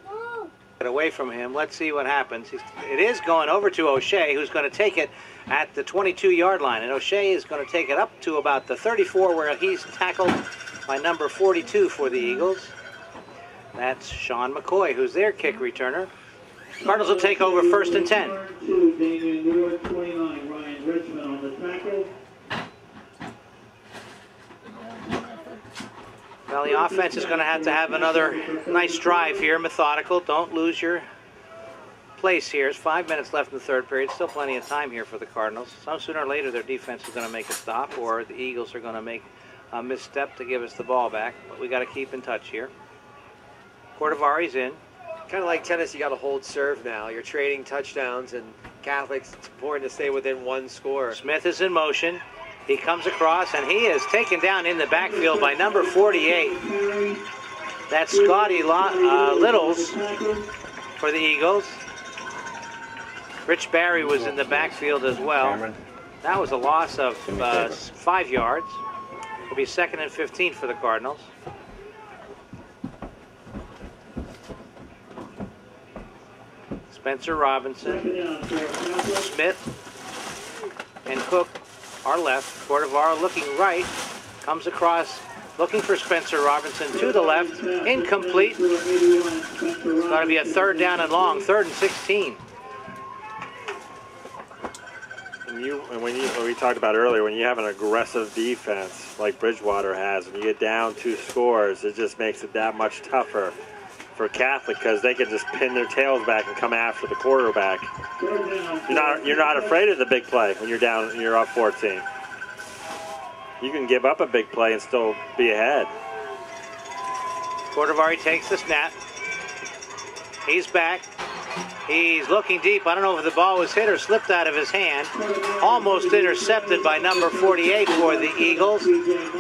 No. Get away from him. Let's see what happens. It is going over to O'Shea, who's going to take it at the 22-yard line. And O'Shea is going to take it up to about the 34, where he's tackled by number 42 for the Eagles. That's Sean McCoy, who's their kick returner. Cardinals will take over 1st and 10. Damian Ward, 29, Ryan Richmond on the tackle. Well, the offense is going to have another nice drive here, methodical. Don't lose your place here. There's 5 minutes left in the third period. Still plenty of time here for the Cardinals. Some sooner or later, their defense is going to make a stop, or the Eagles are going to make a misstep to give us the ball back. But we got to keep in touch here. Cordovari's in. Kind of like tennis, you got to hold serve now. You're trading touchdowns, and Catholics, it's important to stay within one score. Smith is in motion. He comes across, and he is taken down in the backfield by number 48. That's Scotty Littles for the Eagles. Rich Barry was in the backfield as well. That was a loss of 5 yards. It'll be 2nd and 15 for the Cardinals. Spencer Robinson, Smith, and Cook are left. Cordovaro looking right, comes across, looking for Spencer Robinson to the left, incomplete. It's going to be a 3rd down and long, 3rd and 16. When we talked about earlier, when you have an aggressive defense like Bridgewater has, and you get down 2 scores, it just makes it that much tougher for Catholic, because they can just pin their tails back and come after the quarterback. You're not afraid of the big play when you're down and you're up 14. You can give up a big play and still be ahead. Cordovari takes the snap. He's back. He's looking deep. I don't know if the ball was hit or slipped out of his hand. Almost intercepted by number 48 for the Eagles.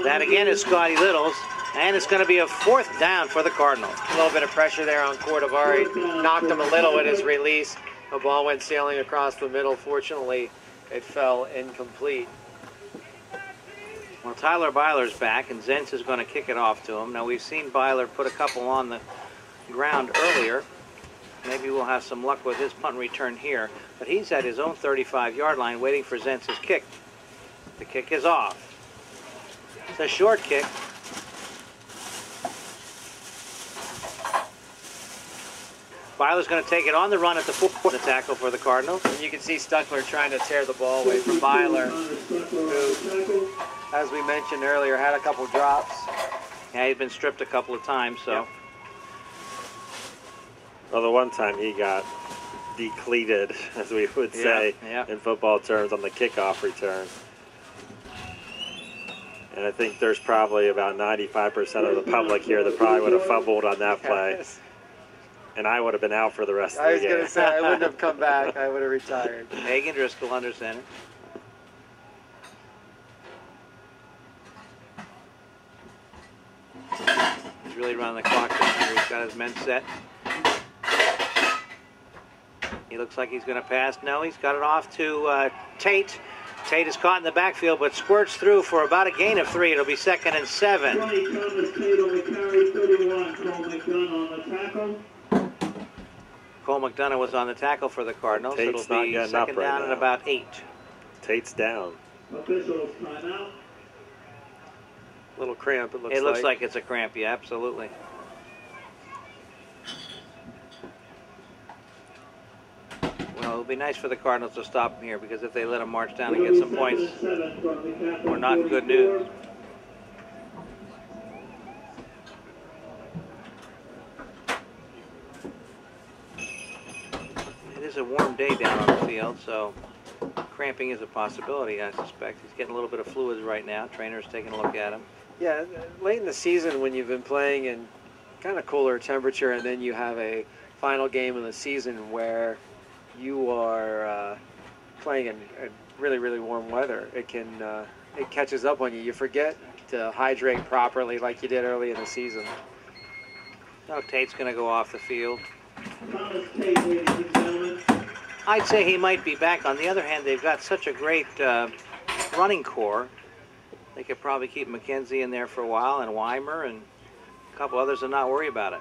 That again is Scotty Littles. And it's going to be a 4th down for the Cardinals. A little bit of pressure there on Cordovari. Knocked him a little with his release. The ball went sailing across the middle. Fortunately, it fell incomplete. Well, Tyler Byler's back, and Zentz is going to kick it off to him. Now, we've seen Byler put a couple on the ground earlier. Maybe we'll have some luck with his punt return here. But he's at his own 35-yard line waiting for Zentz's kick. The kick is off. It's a short kick. Byler's going to take it on the run at the 4th, the tackle for the Cardinals. And you can see Stuckler trying to tear the ball away from Byler, who, as we mentioned earlier, had a couple drops. Yeah, he's been stripped a couple of times, so. Yep. Well, the one time he got decleated, as we would say in football terms, on the kickoff return. And I think there's probably about 95% of the public here that probably would have fumbled on that play. And I would have been out for the rest of the game. I was going to say, I wouldn't have come back. I would have retired. Hagen Driscoll under center. He's really running the clock this year. He's got his men set. He looks like he's going to pass. No, he's got it off to Tate. Tate is caught in the backfield, but squirts through for about a gain of 3. It'll be 2nd and 7. 20, Thomas Tate on the carry, 31, Cole McDonough on the tackle. Cole McDonough was on the tackle for the Cardinals. Tate's It'll be 2nd down and about 8. Tate's down. Officials timeout. Little cramp, it looks like. It looks like it's a cramp, yeah, absolutely. Well, it would be nice for the Cardinals to stop them here, because if they let them march down and get some points, we're not in good news. It is a warm day down on the field, so cramping is a possibility, I suspect. He's getting a little bit of fluids right now. Trainer's taking a look at him. Yeah, late in the season when you've been playing in kind of cooler temperature, and then you have a final game of the season where you are playing in really, really warm weather, it catches up on you. You forget to hydrate properly like you did early in the season. So Tate's going to go off the field. Thomas Tate, ladies and gentlemen. I'd say he might be back. On the other hand, they've got such a great running core. They could probably keep McKenzie in there for a while, and Weimer, and a couple others, and not worry about it.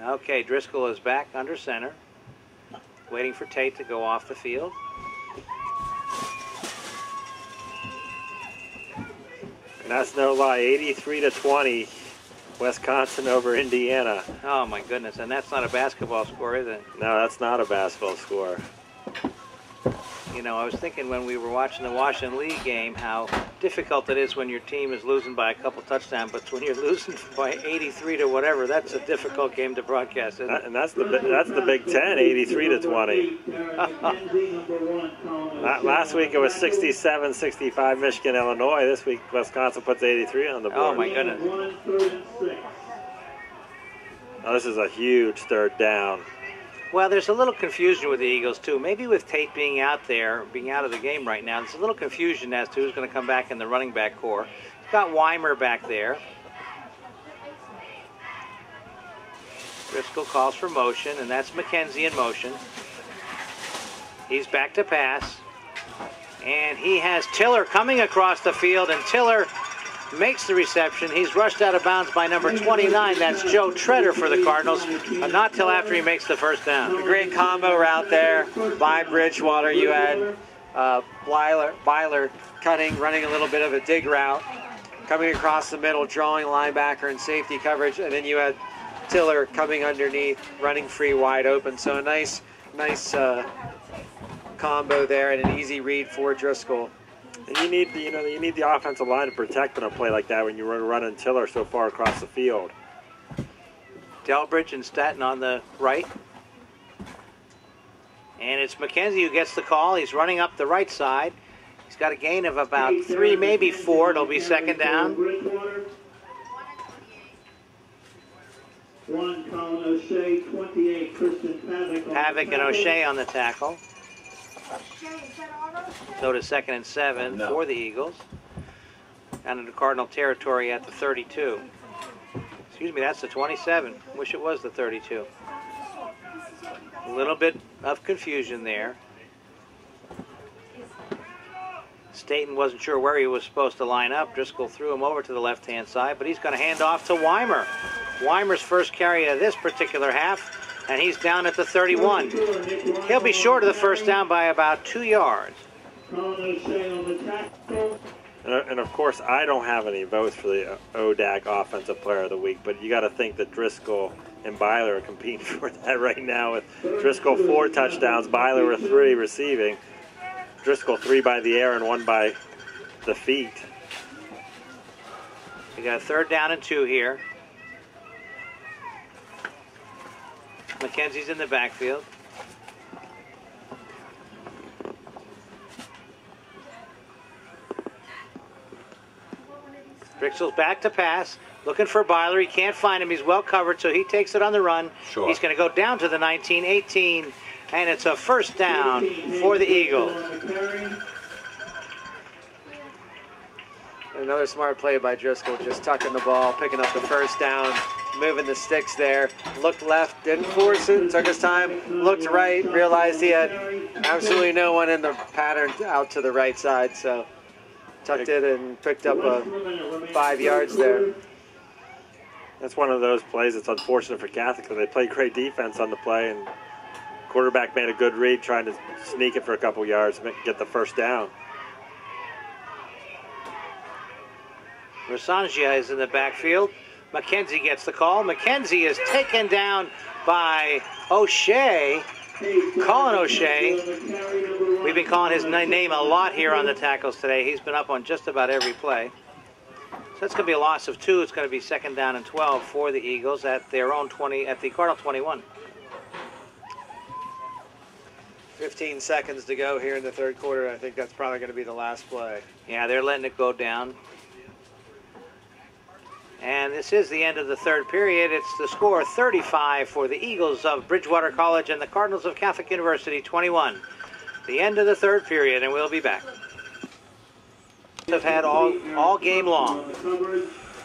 Okay, Driscoll is back under center, waiting for Tate to go off the field. And that's no lie, 83-20, Wisconsin over Indiana. Oh my goodness, and that's not a basketball score, is it? No, that's not a basketball score. You know, I was thinking when we were watching the Washington League game how difficult it is when your team is losing by a couple touchdowns, but when you're losing by 83 to whatever, that's a difficult game to broadcast, isn't it? And that's the Big Ten, 83-20. Last week it was 67-65 Michigan, Illinois. This week Wisconsin puts 83 on the board. Oh my goodness. Now, this is a huge third down. Well, there's a little confusion with the Eagles, too. Maybe with Tate being out there, being out of the game right now, there's a little confusion as to who's going to come back in the running back core. He's got Weimer back there. Driscoll calls for motion, and that's McKenzie in motion. He's back to pass. And he has Tiller coming across the field, and Tiller makes the reception. He's rushed out of bounds by number 29. That's Joe Treader for the Cardinals, but not till after he makes the first down. A great combo route there by Bridgewater. You had Byler cutting, running a little bit of a dig route, coming across the middle, drawing linebacker and safety coverage, and then you had Tiller coming underneath, running free wide open. So a nice combo there and an easy read for Driscoll. And you need the offensive line to protect on a play like that when you're running Tiller so far across the field. Delbridge and Staten on the right. And it's McKenzie who gets the call. He's running up the right side. He's got a gain of about 3, maybe 4. It'll be second down. 1, Colin O'Shea, 28, Kristen Pavick. Pavick and O'Shea on the tackle. So to 2nd and 7 for the Eagles. Down into Cardinal territory at the 32. Excuse me, that's the 27. Wish it was the 32. A little bit of confusion there. Staten wasn't sure where he was supposed to line up. Driscoll threw him over to the left-hand side, but he's going to hand off to Weimer. Weimer's first carry of this particular half, and he's down at the 31. He'll be short of the first down by about 2 yards. And of course, I don't have any votes for the ODAC Offensive Player of the Week, but you got to think that Driscoll and Byler are competing for that right now, with Driscoll 4 touchdowns, Byler with 3 receiving. Driscoll 3 by the air and 1 by the feet. We got a 3rd down and 2 here. McKenzie's in the backfield. Driscoll's back to pass, looking for Byler. He can't find him. He's well covered, so he takes it on the run. Sure. He's going to go down to the 19-18, and it's a first down for the Eagles. Another smart play by Driscoll, just tucking the ball, picking up the first down, moving the sticks there. Looked left, didn't force it, took his time, looked right, realized he had absolutely no one in the pattern out to the right side, so tucked it and picked up 5 yards there. That's one of those plays that's unfortunate for Catholic, because they play great defense on the play, and Quarterback made a good read, trying to sneak it for a couple yards, get the first down. Rasangia is in the backfield. McKenzie gets the call. McKenzie is taken down by O'Shea. Colin O'Shea. We've been calling his name a lot here on the tackles today. He's been up on just about every play. So that's going to be a loss of 2. It's going to be 2nd down and 12 for the Eagles at their own 20, at the Cardinal 21. 15 seconds to go here in the third quarter. I think that's probably going to be the last play. Yeah, they're letting it go down. And this is the end of the third period. It's the score 35 for the Eagles of Bridgewater College and the Cardinals of Catholic University 21. The end of the third period, and we'll be back. Have had all game long.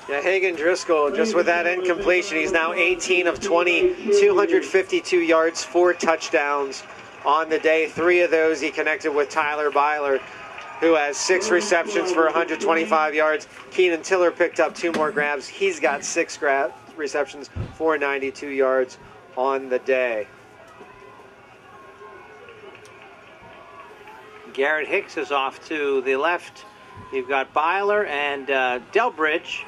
Yeah, Hagen Driscoll, just with that incompletion, he's now 18 of 20, 252 yards, 4 touchdowns on the day. 3 of those he connected with Tyler Byler, who has 6 receptions for 125 yards. Keenan Tiller picked up 2 more grabs. He's got 6 receptions for 92 yards on the day. Garrett Hicks is off to the left. You've got Byler and Delbridge.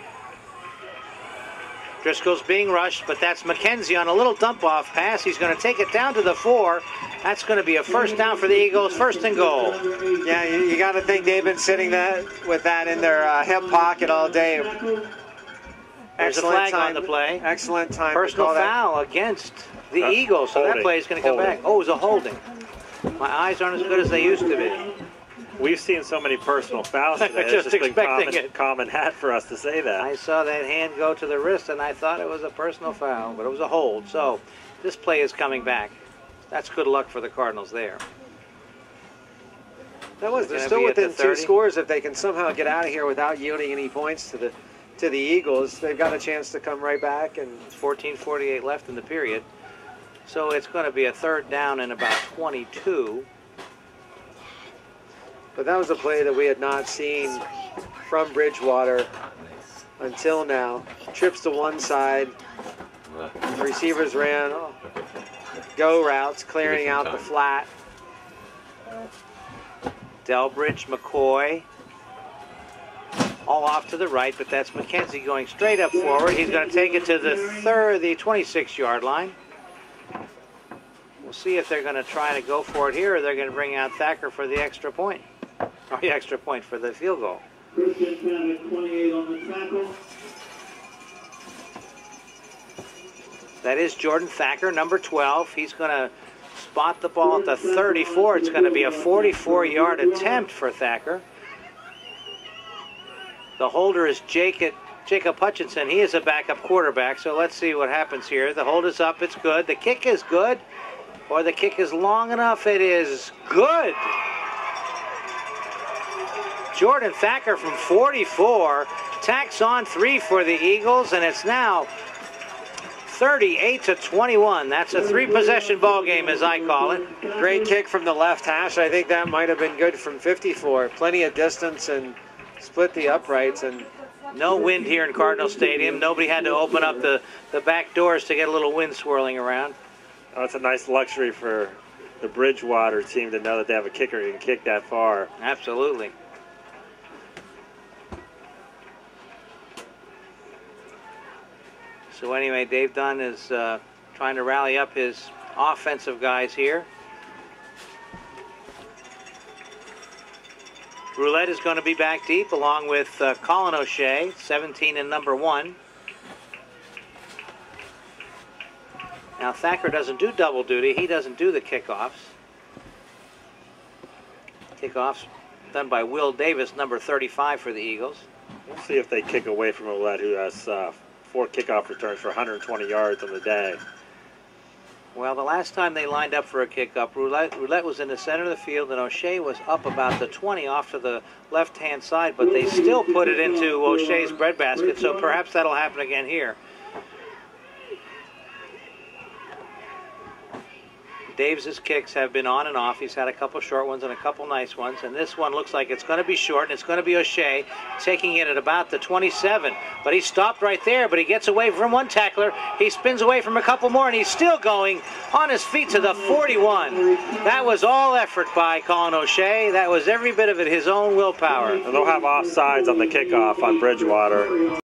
Driscoll's being rushed, but that's McKenzie on a little dump-off pass. He's going to take it down to the 4. That's going to be a first down for the Eagles, 1st and goal. Yeah, you got to think they've been sitting with that in their hip pocket all day. There's a flag on the play. Excellent time. Personal foul against the Eagles, so that play is going to come back. Oh, it was a holding. My eyes aren't as good as they used to be. We've seen so many personal fouls today. Just it's expecting been common hat for us to say that. I saw that hand go to the wrist, and I thought it was a personal foul, but it was a hold. So this play is coming back. That's good luck for the Cardinals there. They're still within 2 scores. If they can somehow get out of here without yielding any points to the Eagles, they've got a chance to come right back. And it's 14:48 left in the period. So it's going to be a 3rd down and about 22. But that was a play that we had not seen from Bridgewater until now. Trips to one side. The receivers ran go routes, clearing out the flat. Delbridge, McCoy, all off to the right, but that's McKenzie going straight up forward. He's going to take it to the 26-yard line. We'll see if they're going to try to go for it here, or they're going to bring out Thacker for the extra point. Or the extra point for the field goal. Christian Thacker, 28 on the tackle. That is Jordan Thacker, number 12. He's going to spot the ball at the 34. It's going to be a 44-yard attempt for Thacker. The holder is Jacob Hutchinson. He is a backup quarterback, so let's see what happens here. The hold is up. It's good. The kick is good, or the kick is long enough. It is good. Jordan Thacker from 44 tacks on 3 for the Eagles, and it's now 38-21. That's a 3-possession ball game, as I call it. Great kick from the left hash. I think that might have been good from 54. Plenty of distance and split the uprights. And no wind here in Cardinal Stadium. Nobody had to open up the back doors to get a little wind swirling around. Oh, it's a nice luxury for the Bridgewater team to know that they have a kicker who can kick that far. Absolutely. So anyway, Dave Dunn is trying to rally up his offensive guys here. Roulette is going to be back deep along with Colin O'Shea, 17 and number 1. Now Thacker doesn't do double duty. He doesn't do the kickoffs. Kickoffs done by Will Davis, number 35 for the Eagles. We'll see if they kick away from Roulette, who has 4 kickoff returns for 120 yards on the day. Well, the last time they lined up for a kickoff, Roulette was in the center of the field, and O'Shea was up about the 20 off to the left-hand side, but they still put it into O'Shea's breadbasket, so perhaps that'll happen again here. Davis's kicks have been on and off. He's had a couple short ones and a couple nice ones, and this one looks like it's going to be short, and it's going to be O'Shea taking it at about the 27. But he stopped right there, but he gets away from one tackler. He spins away from a couple more, and he's still going on his feet to the 41. That was all effort by Colin O'Shea. That was every bit of it his own willpower. And they'll have offsides on the kickoff on Bridgewater.